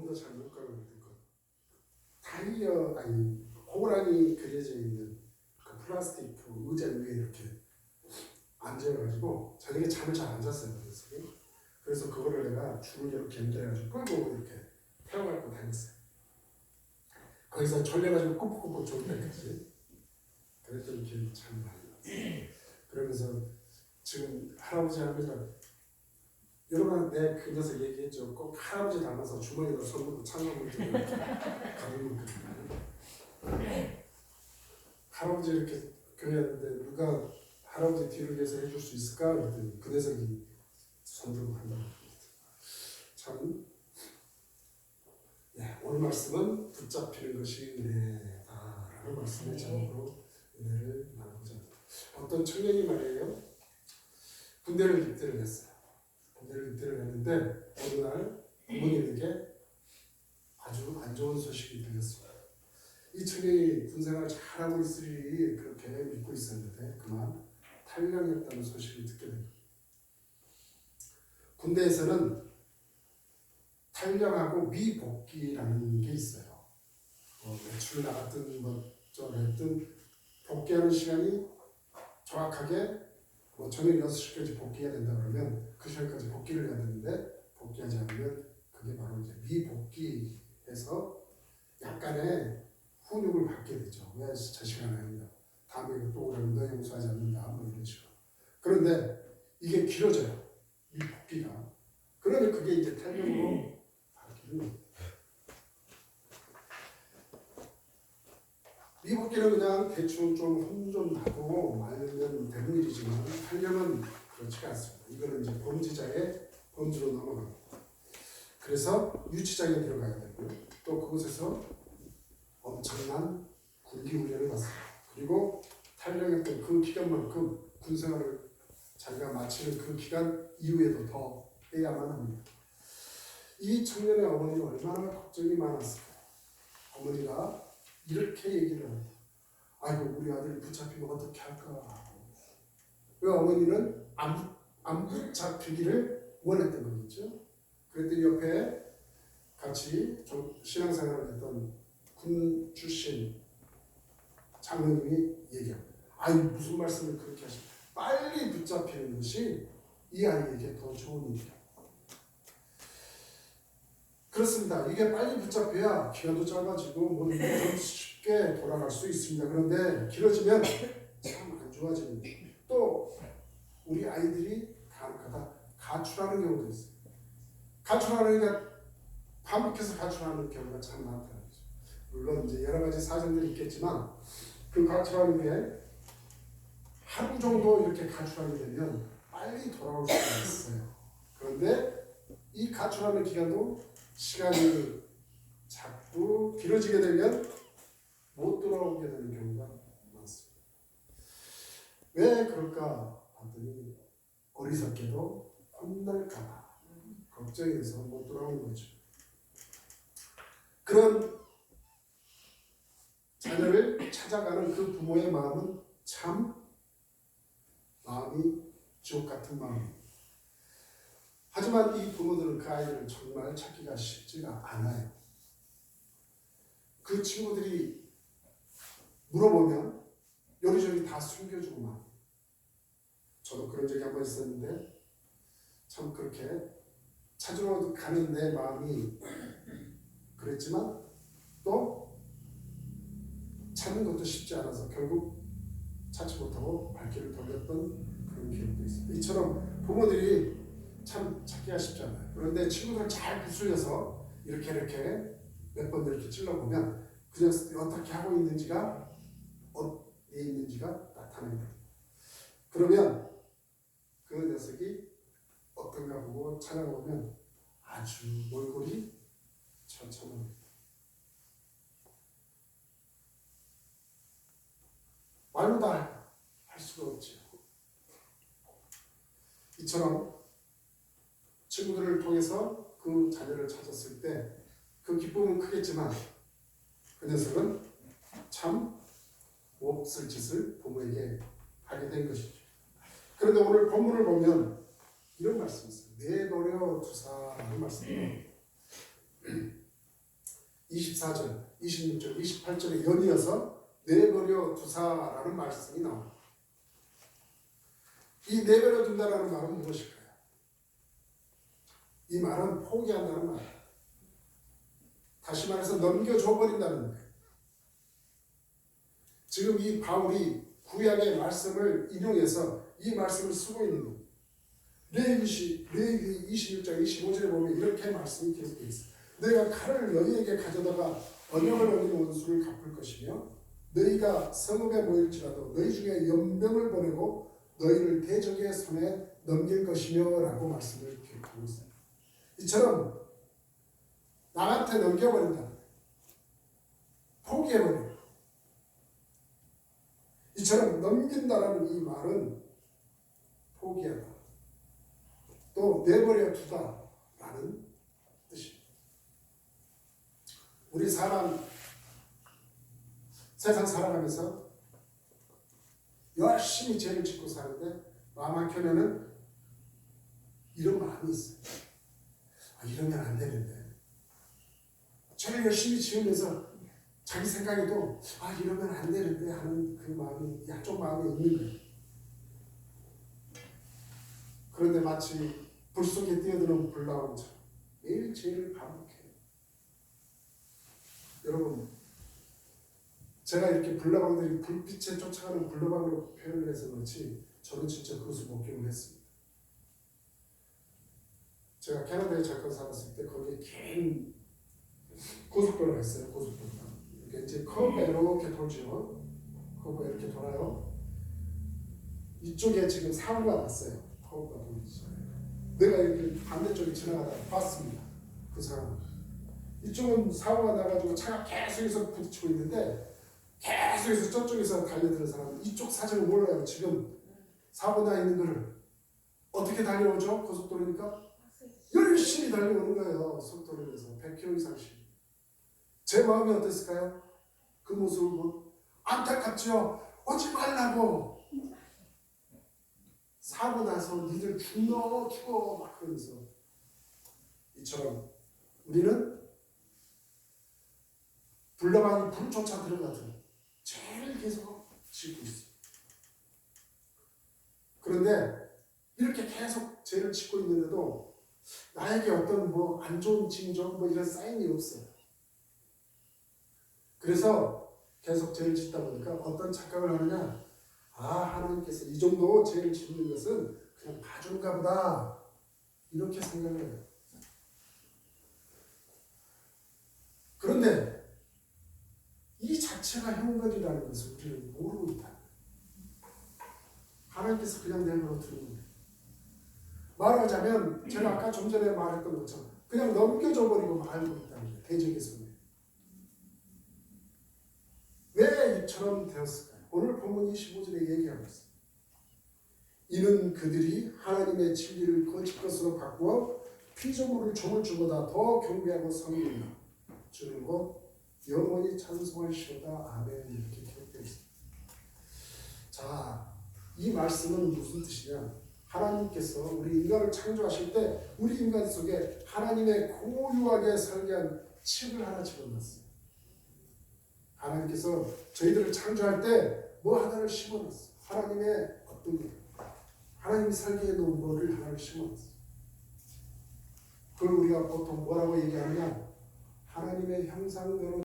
더 잘 못 가는 것. 타이어 아니 호랑이 그려져 있는 그 플라스틱 의자 위에 이렇게 앉아가지고 저녁에 잠을 잘 안 잤어요. 그래서 그거를 내가 줄을 이렇게 연달아가지고 끌고 이렇게 태워갖고 다녔어요. 거기서 졸려가지고 꾹꾹꾹 졸 때까지 그랬던 기억이 참 많이 나요. 그러면서 지금 할아버지 할머니가 여러분 내 그 녀석 얘기했죠. 꼭 할아버지 닮아서 주머니에다 손 창문을 들고 가보는 거예요. 할아버지 이렇게 교회하는데 누가 할아버지 뒤를 위해서 해줄 수 있을까? 그랬더니 그 녀석이 손 들고 한다고. 참 오늘 말씀은 붙잡히는 것이 은혜다라는 말씀의 제목으로 은혜를 나누고자 합니다. 어떤 청년이 말이에요. 군대를 입대를 했어요. 군대를 입대를 했는데 어느 날 부모님에게 아주 안 좋은 소식이 들렸습니다. 이 청년이 군생활 잘하고 있으리 그렇게 믿고 있었는데 그만 탈영했다는 소식을 듣게 됩니다. 군대에서는 탈영하고 미복귀라는 게 있어요. 외출 나갔든 했든 복귀하는 시간이 정확하게 저녁 6시까지 복귀해야 된다 그러면 그 시간까지 복귀를 해야 되는데 복귀하지 않으면 그게 바로 이제 미복귀해서 약간의 훈육을 받게 되죠. 왜 저 시간에 한다고. 다음에 또 오라면 너 용서하지 않는다. 이런 식으로. 그런데 이게 길어져요. 미복귀가. 그러면 그게 이제 탈영으로 바뀌는 겁니다. 미복귀는 그냥 대충 좀 혼 좀 나고 말면 되는 일이지만 탈영은 그렇지가 않습니다. 이거는 이제 범죄자의 범주로 넘어갑니다. 그래서 유치장에 들어가야 되고요. 또 그곳에서 엄청난 군기 훈련을 받습니다. 그리고 탈영했던 그 기간만큼 군생활을 자기가 마치는 그 기간 이후에도 더 해야만 합니다. 이 청년의 어머니는 얼마나 걱정이 많았을까요? 어머니가 이렇게 얘기를 합니다. 아이고 우리 아들이 붙잡히면 어떻게 할까? 왜 어머니는 안 붙잡히기를 원했던 거겠죠. 그랬더니 옆에 같이 좀 신앙생활을 했던 군 출신 장로님이 얘기합니다. 아이 무슨 말씀을 그렇게 하십니까? 빨리 붙잡히는 것이 이 아이에게 더 좋은 일이야. 그렇습니다. 이게 빨리 붙잡혀야 기간도 짧아지고 좀 쉽게 돌아갈 수 있습니다. 그런데 길어지면 참 안 좋아집니다. 또 우리 아이들이 간혹가다 가출하는 경우도 있어요. 가출하는 게 반복해서 가출하는 경우가 참 많다는 거죠. 물론 이제 여러 가지 사정들이 있겠지만 그 가출하는 게 하루 정도 이렇게 가출하게 되면 빨리 돌아올 수가 있어요. 그런데 이 가출하는 기간도 시간이 자꾸 길어지게 되면 못 돌아오게 되는 경우가 많습니다. 왜 그럴까 봤더니 어리석게도 혼날까봐 걱정해서 못 돌아오는 거죠. 그런 자녀를 찾아가는 그 부모의 마음은 참 마음이 지옥 같은 마음입니다. 하지만 이 부모들은 그 아이를 정말 찾기가 쉽지가 않아요. 그 친구들이 물어보면 요리조리 다 숨겨주고만. 저도 그런 적이 한번 있었는데 참 그렇게 찾으러 가는 내 마음이 그랬지만 또 찾는 것도 쉽지 않아서 결국 찾지 못하고 발길을 돌렸던 그런 기억도 있습니다. 이처럼 부모들이 참 찾기가 쉽지 않아요. 그런데 친구들 잘 부술려서 이렇게 몇 번 이렇게 찔러보면 그냥 어떻게 하고 있는지가 어디에 있는지가 나타납니다. 그러면 그 녀석이 어떤가 보고 찾아보면 아주 몰골이 처참합니다. 말로 다 할 수가 없죠. 이처럼 친구들을 통해서 그 자녀를 찾았을 때 그 기쁨은 크겠지만 그 녀석은 참 몹쓸 짓을 부모에게 하게 된 것이죠. 그런데 오늘 본문을 보면 이런 말씀이 있어요. 내버려 두사라는 말씀이에요. 24절, 26절, 28절에 연이어서 내버려 두사라는 말씀이 나옵니다. 이 내버려 둔다라는 말은 무엇일까요? 이 말은 포기한다는 말이에요. 다시 말해서 넘겨줘 버린다는 거예요. 지금 이 바울이 구약의 말씀을 인용해서 이 말씀을 쓰고 있는 겁니다. 레위기 26장 25절에 보면 이렇게 말씀이 기록되어 있어요. 내가 칼을 너희에게 가져다가 언약을 어긴 원수를 갚을 것이며 너희가 성읍에 모일지라도 너희 중에 연병을 보내고 너희를 대적의 손에 넘길 것이며 라고 말씀을 기록하고 있어요. 이처럼 나한테 넘겨버린다. 포기해버려. 이처럼 넘긴다라는 이 말은 포기하다. 또 내버려 두다라는 뜻입니다. 우리 사람 세상 살아가면서 열심히 죄를 짓고 사는데 마음 한켠에는 이런 마음이 있어요. 이러면 안 되는데. 죄를 열심히 지으면서 자기 생각에도 이러면 안 되는데 하는 그 마음이 양쪽 마음에 있는 거예요. 그런데 마치 불 속에 뛰어드는 불나방처럼 매일 죄를 반복해요. 여러분, 제가 이렇게 불나방들이 불빛에 쫓아가는 불나방으로 표현을 해서 그렇지 저는 진짜 그것을 목격을 했습니다. 제가 캐나다에 잠깐 살았을 때 거기에 긴 고속도로가 있어요. 고속도로가 이렇게 이제 커브가 이렇게 돌죠. 커브가 이렇게 돌아요. 이쪽에 지금 사고가 났어요. 커브가 돌죠. 내가 이렇게 반대쪽에 지나가다가 봤습니다. 그 상황. 이쪽은 사고가 나가지고 차가 계속해서 부딪히고 있는데 계속해서 저쪽에서 달려드는 사람은 이쪽 사정을 몰라요. 지금 사고 나 있는 거를 어떻게 달려오죠? 고속도로니까 열심히 달려오는 거예요. 속도로에서 100km 이상씩. 제 마음이 어땠을까요? 그 모습을 보고 안타깝죠. 오지 말라고. 사고 나서 니들 죽어 막 그러면서. 이처럼 우리는 불나방이 불 쫓아 들어가든 죄를 계속 짓고 있어요. 그런데 이렇게 계속 죄를 짓고 있는데도 나에게 어떤 안 좋은 징조 이런 사인이 없어요. 그래서 계속 죄를 짓다 보니까 어떤 착각을 하느냐, 하나님께서 이 정도 죄를 짓는 것은 그냥 봐주는가 보다 이렇게 생각을 해요. 그런데 이 자체가 형벌이라는 것을 우리는 모르고 있다. 하나님께서 그냥 내버려 두는 거예요. 말하자면 제가 아까 좀 전에 말했던 것처럼 그냥 넘겨줘 버리고 말고 있다는 거예요. 대적의 손에. 왜 이처럼 되었을까요? 오늘 본문 25절에 얘기하고 있어요. 이는 그들이 하나님의 진리를 거짓 것으로 바꾸어 피조물을 종을 주보다 더 경배하고 섬긴다. 주는 것 영원히 찬송하시오다. 아멘. 이렇게 기록되어 있습니다. 자, 이 말씀은 무슨 뜻이냐? 하나님께서 우리 인간을 창조하실 때 우리 인간 속에 하나님의 고유하게 설계한 칩을 하나 집어넣었어요. 하나님께서 저희들을 창조할 때 뭐 하나를 심어놨어요. 하나님의 어떤 것, 하나님이 설계해 놓은 거를 하나를 심어놨어요. 그걸 우리가 보통 뭐라고 얘기하느냐? 하나님의 형상대로